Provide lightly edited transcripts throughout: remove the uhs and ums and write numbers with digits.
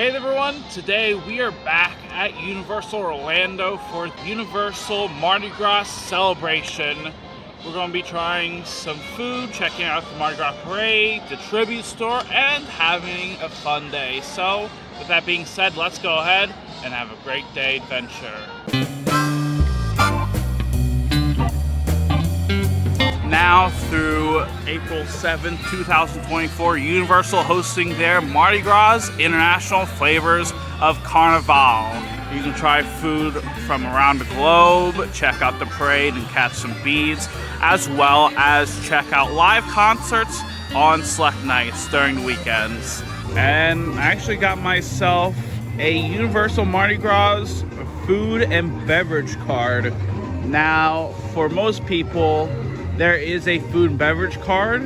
Hey everyone, today we are back at Universal Orlando for Universal Mardi Gras celebration. We're going to be trying some food, checking out the Mardi Gras parade, the tribute store, and having a fun day. So, with that being said, let's go ahead and have a great day adventure. Now through April 7th, 2024, Universal hosting their Mardi Gras International Flavors of Carnival. You can try food from around the globe, check out the parade and catch some beads, as well as check out live concerts on select nights during the weekends. And I actually got myself a Universal Mardi Gras food and beverage card. Now, for most people, there is a food and beverage card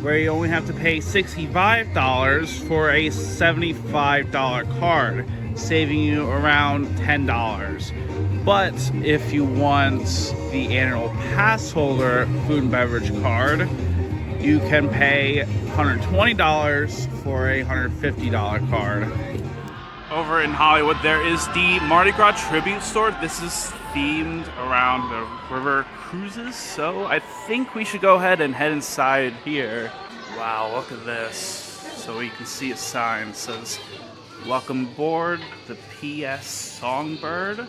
where you only have to pay $65 for a $75 card, saving you around $10. But if you want the annual pass holder food and beverage card, you can pay $120 for a $150 card. Over in Hollywood, there is the Mardi Gras tribute store. This is themed around the river cruises, so I think we should go ahead and head inside here. Wow, look at this. So you can see a sign that says, "Welcome aboard the PS Songbird."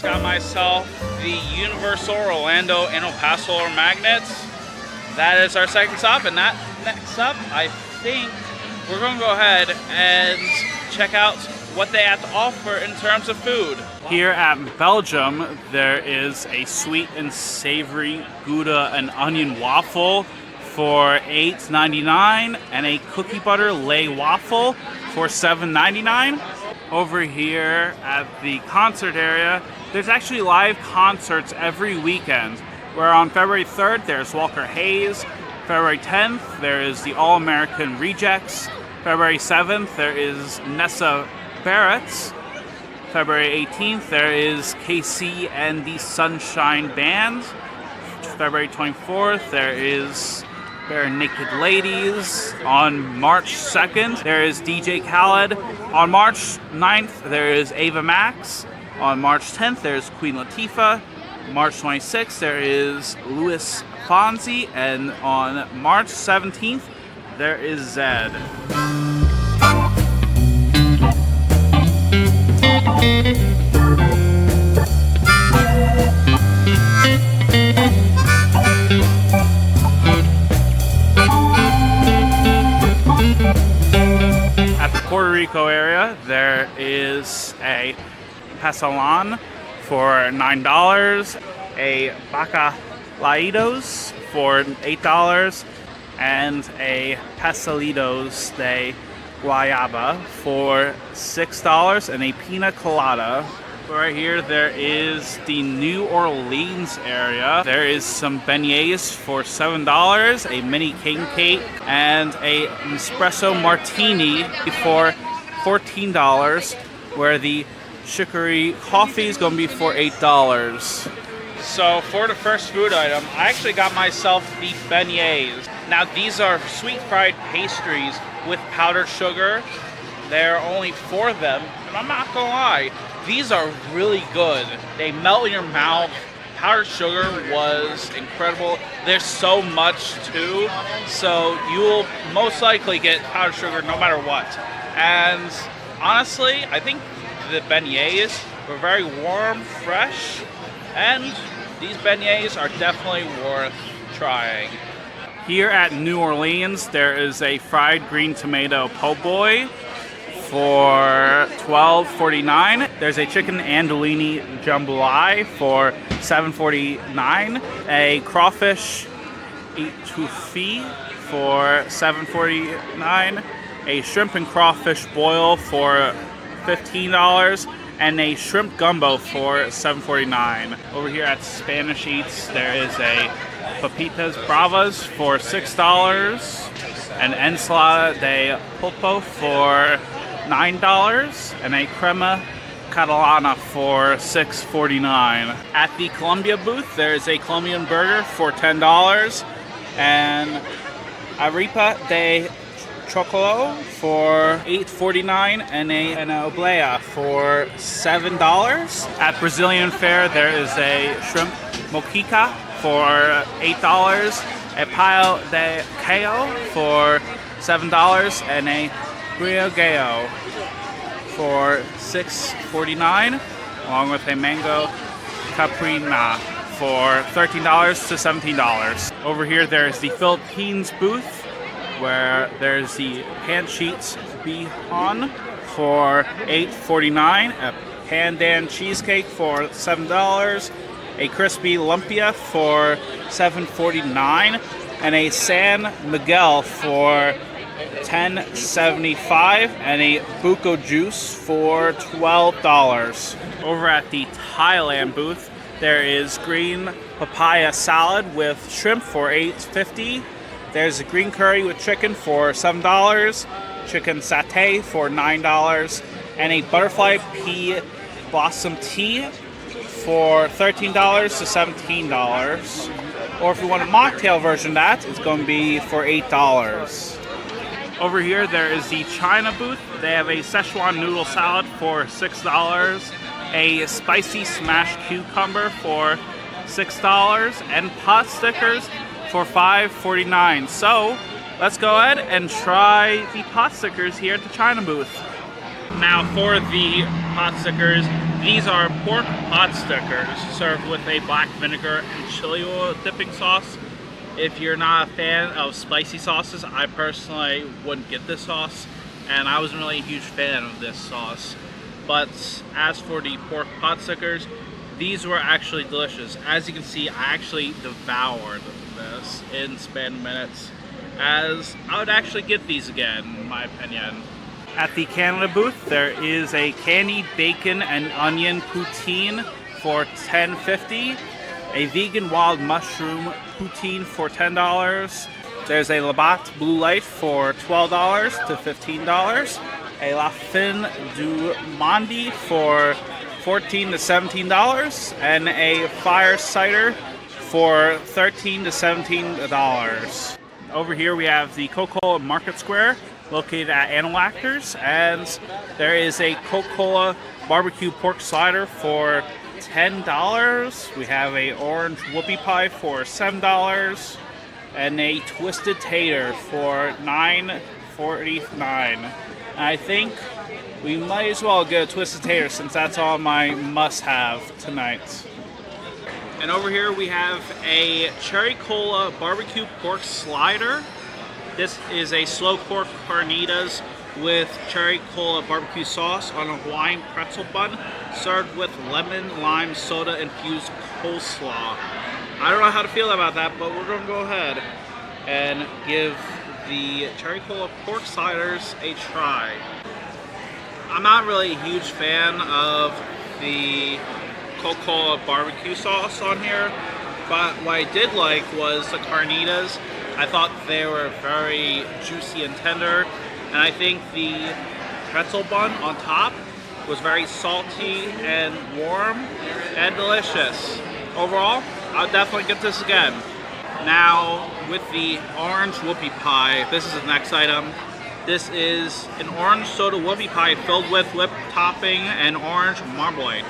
Got myself the Universal Orlando Annual Pass Holder Magnets. That is our second stop, and that next up, I think we're going to go ahead and check out what they have to offer in terms of food. Here at Belgium, there is a sweet and savory Gouda and onion waffle for $8.99 and a cookie butter lay waffle for $7.99. Over here at the concert area, there's actually live concerts every weekend, where on February 3rd there's Walker Hayes, February 10th there is the All-American Rejects, February 7th there is Nessa Barrett, February 18th there is KC and the Sunshine Band, February 24th there is Bare Naked Ladies. On March 2nd, there is DJ Khaled. On March 9th, there is Ava Max. On March 10th, there's Queen Latifah. March 26th, there is Louis Fonsi. And on March 17th, there is Zed. At the Puerto Rico area, there is a Pasalon for $9, a Bacalaitos for $8, and a Paselitos de Guayaba for $6, and a Pina Colada. Right here, there is the New Orleans area. There is some beignets for $7, a mini king cake, and a espresso martini for $14, where the chicory coffee is going to be for $8. So for the first food item, I actually got myself the beignets. Now these are sweet fried pastries with powdered sugar. There are only 4 of them, and I'm not gonna lie, these are really good. They melt in your mouth. Powdered sugar was incredible. There's so much too, so you will most likely get powdered sugar no matter what. And honestly, I think the beignets were very warm, fresh, and these beignets are definitely worth trying. Here at New Orleans, there is a fried green tomato po' boy for $12.49. There's a chicken andouille jambalaya for $7.49. A crawfish etouffee for $7.49. A shrimp and crawfish boil for $15. And a shrimp gumbo for $7.49. Over here at Spanish Eats, there is a papitas bravas for $6. An ensalada de pulpo for $9, and a crema catalana for $6.49. At the Colombia booth, there is a Colombian burger for $10, and arepa de chocolo for $8.49, and an oblea for $7. At Brazilian Fare, there is a shrimp moqueca for $8, a pile de queijo for $7, and a brigadeiro for $6.49, along with a mango caprina for $13 to $17. Over here, there's the Philippines booth, where there's the pan sheets bihon for $8.49, a pandan cheesecake for $7, a crispy lumpia for $7.49, and a San Miguel for $10.75, and a buko juice for $12. Over at the Thailand booth, there is green papaya salad with shrimp for $8.50. There's a green curry with chicken for $7, chicken satay for $9, and a butterfly pea blossom tea for $13 to $17. Or if you want a mocktail version of that, it's going to be for $8. Over here, there is the China booth. They have a Szechuan noodle salad for $6, a spicy smashed cucumber for $6, and pot stickers for $5.49. So let's go ahead and try the pot stickers here at the China booth. Now for the pot stickers, these are pork pot stickers served with a black vinegar and chili oil dipping sauce. If you're not a fan of spicy sauces, I personally wouldn't get this sauce, and I wasn't really a huge fan of this sauce. But as for the pork pot stickers, these were actually delicious. As you can see, I actually devoured this in span minutes, as I would actually get these again, in my opinion. At the Canada booth, there is a candied bacon and onion poutine for $10.50, a vegan wild mushroom poutine for $10. There's a Labatt Blue Light for $12 to $15, a La Fin du Monde for $14 to $17, and a Fire Cider for $13 to $17. Over here we have the Coca-Cola Market Square, located at Animal Actors, and there is a Coca-Cola barbecue pork slider for $10. We have a orange whoopie pie for $7, and a twisted tater for $9.49. And I think we might as well get a twisted tater, since that's all my must-have tonight. And over here we have a cherry cola barbecue pork slider. This is a slow pork carnitas with cherry cola barbecue sauce on a Hawaiian pretzel bun, served with lemon lime soda infused coleslaw. I don't know how to feel about that, but we're gonna go ahead and give the cherry cola pork sliders a try. I'm not really a huge fan of the Coca-Cola barbecue sauce on here, but what I did like was the carnitas. I thought they were very juicy and tender, and I think the pretzel bun on top was very salty and warm and delicious. Overall, I'll definitely get this again. Now, with the orange whoopie pie, this is the next item. This is an orange soda whoopie pie filled with whipped topping and orange marmalade.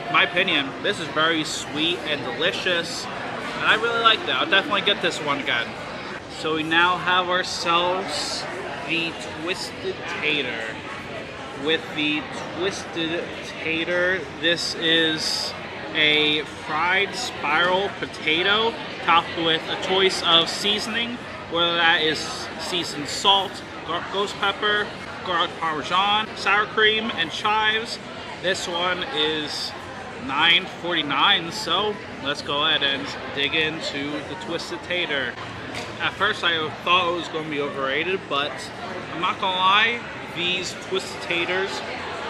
In my opinion, this is very sweet and delicious, and I really like that. I'll definitely get this one again. So we now have ourselves the twisted tater. With the twisted tater, this is a fried spiral potato topped with a choice of seasoning, whether that is seasoned salt, ghost pepper, garlic parmesan, sour cream, and chives. This one is $9.49, so let's go ahead and dig into the Twisted Tater. At first I thought it was going to be overrated, but I'm not gonna lie, these Twisted Taters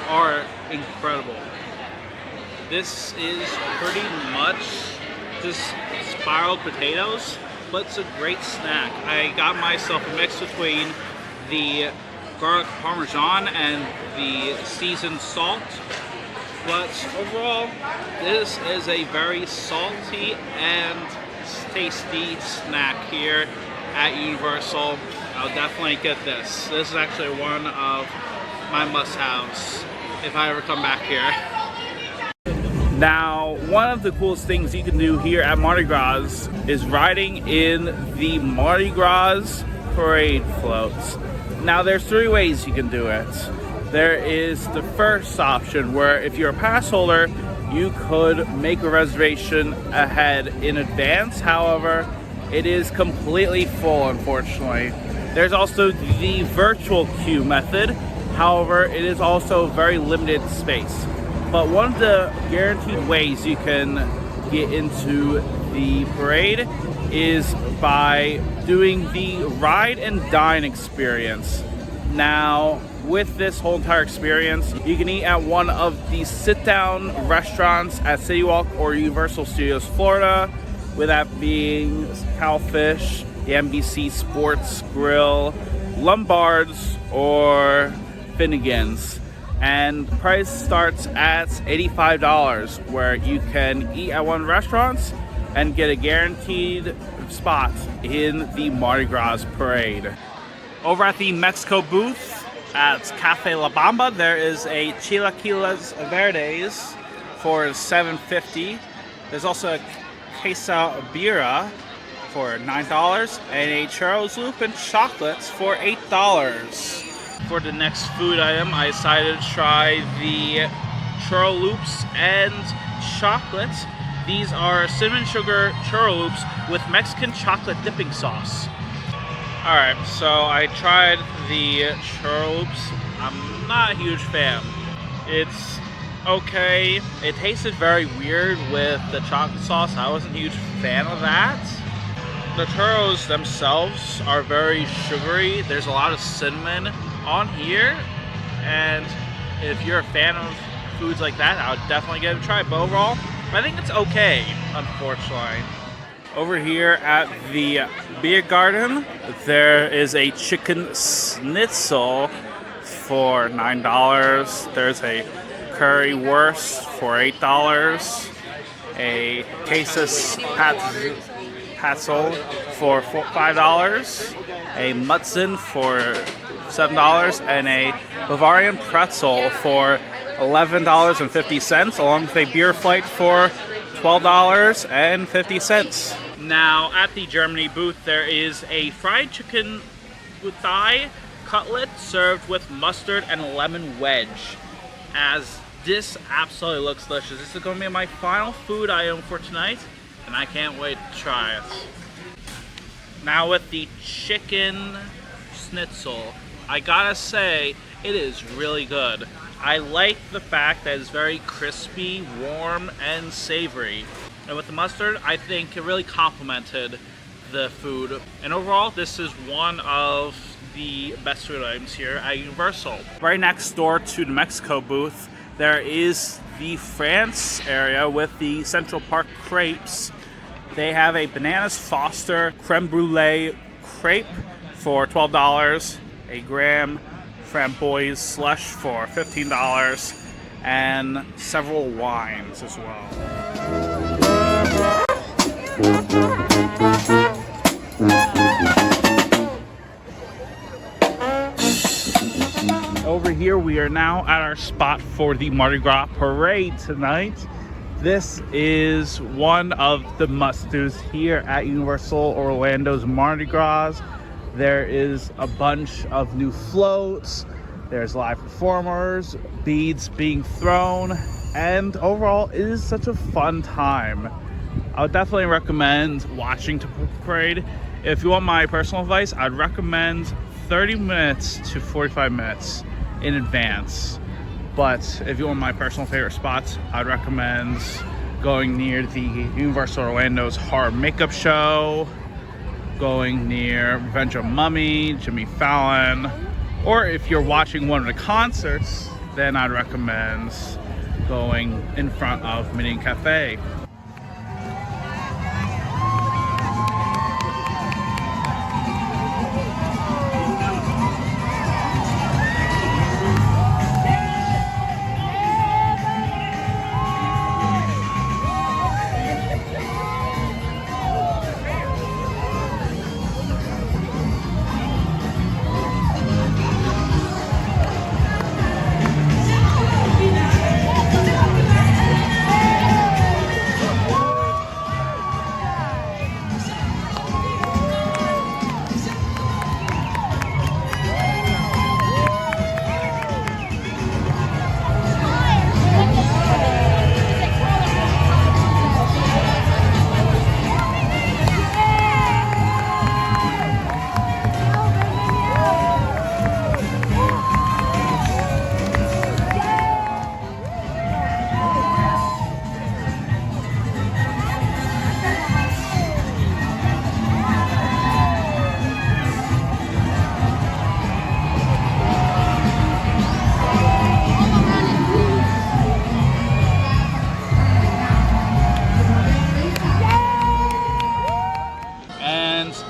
are incredible. This is pretty much just spiraled potatoes, but it's a great snack. I got myself a mix between the garlic parmesan and the seasoned salt, but overall this is a very salty and tasty snack here at Universal. I'll definitely get this. This is actually one of my must-haves if I ever come back here. Now, one of the coolest things you can do here at Mardi Gras is riding in the Mardi Gras parade floats. Now, there's 3 ways you can do it. There is the first option where if you're a pass holder, you could make a reservation ahead in advance. However, it is completely full, unfortunately. There's also the virtual queue method. However, it is also very limited space. But one of the guaranteed ways you can get into the parade is by doing the ride and dine experience. Now, with this whole entire experience, you can eat at one of the sit-down restaurants at City Walk or Universal Studios Florida, with that being Cowfish, the NBC Sports Grill, Lombard's, or Finnegan's. And the price starts at $85, where you can eat at one of the restaurants and get a guaranteed spot in the Mardi Gras parade. Over at the Mexico booth at Cafe La Bamba, there is a Chilaquiles Verdes for $7.50. There's also a quesadilla for $9 and a churros loop and chocolates for $8. For the next food item, I decided to try the churro loops and chocolates. These are cinnamon sugar churro loops with Mexican chocolate dipping sauce. Alright, so I tried the churro loops. I'm not a huge fan. It's okay. It tasted very weird with the chocolate sauce. I wasn't a huge fan of that. The churros themselves are very sugary. There's a lot of cinnamon on here, and if you're a fan of foods like that, I would definitely give it a try. But overall, I think it's okay, unfortunately. Over here at the beer garden, there is a chicken schnitzel for $9. There's a currywurst for $8. A queso patzel for $5. A Mutzen for $7, and a Bavarian pretzel for $11.50, along with a beer flight for $12.50. Now, at the Germany booth, there is a fried chicken thigh cutlet served with mustard and lemon wedge. As this absolutely looks delicious. This is going to be my final food item for tonight, and I can't wait to try it. Now, with the chicken schnitzel, I gotta say, it is really good. I like the fact that it's very crispy, warm, and savory. And with the mustard, I think it really complemented the food. And overall, this is one of the best food items here at Universal. Right next door to the Mexico booth, there is the France area with the Central Park crepes. They have a Bananas Foster creme brulee crepe for $12. A graham framboise slush for $15, and several wines as well. Over here, we are now at our spot for the Mardi Gras parade tonight. This is one of the must-dos here at Universal Orlando's Mardi Gras. There is a bunch of new floats, there's live performers, beads being thrown, and overall it is such a fun time. I would definitely recommend watching the parade. If you want my personal advice, I'd recommend 30 minutes to 45 minutes in advance. But if you want my personal favorite spots, I'd recommend going near the Universal Orlando's Horror Makeup Show, going near Revenge of Mummy, Jimmy Fallon, or if you're watching one of the concerts, then I'd recommend going in front of Minion Cafe.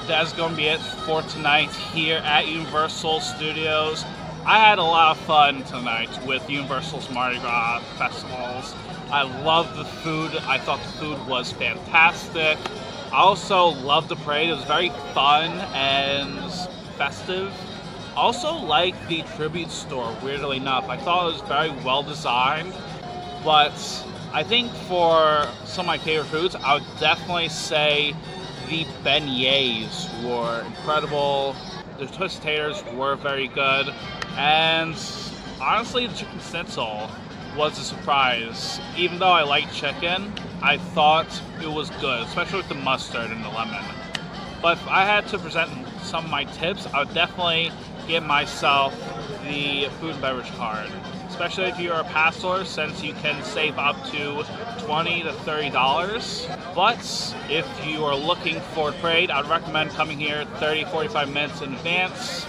That's going to be it for tonight here at Universal Studios. I had a lot of fun tonight with Universal's Mardi Gras festivals. I loved the food. I thought the food was fantastic. I also loved the parade. It was very fun and festive. Also liked the tribute store, weirdly enough. I thought it was very well designed. But I think for some of my favorite foods, I would definitely say the beignets were incredible. The twisted taters were very good. And honestly, the chicken schnitzel was a surprise. Even though I like chicken, I thought it was good, especially with the mustard and the lemon. But if I had to present some of my tips, I would definitely give myself the food and beverage card. Especially if you're a pass holder, since you can save up to $20 to $30. But if you are looking for a parade, I'd recommend coming here 30-45 minutes in advance.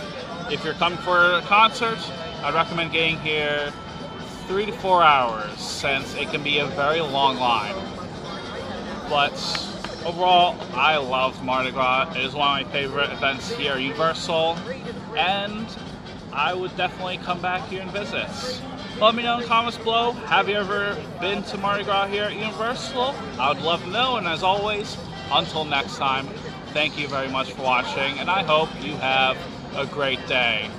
If you're coming for a concert, I'd recommend getting here 3 to 4 hours, since it can be a very long line. But overall, I love Mardi Gras. It is one of my favorite events here at Universal, and I would definitely come back here and visit. Let me know in the comments below, have you ever been to Mardi Gras here at Universal? I would love to know, and as always, until next time, thank you very much for watching, and I hope you have a great day.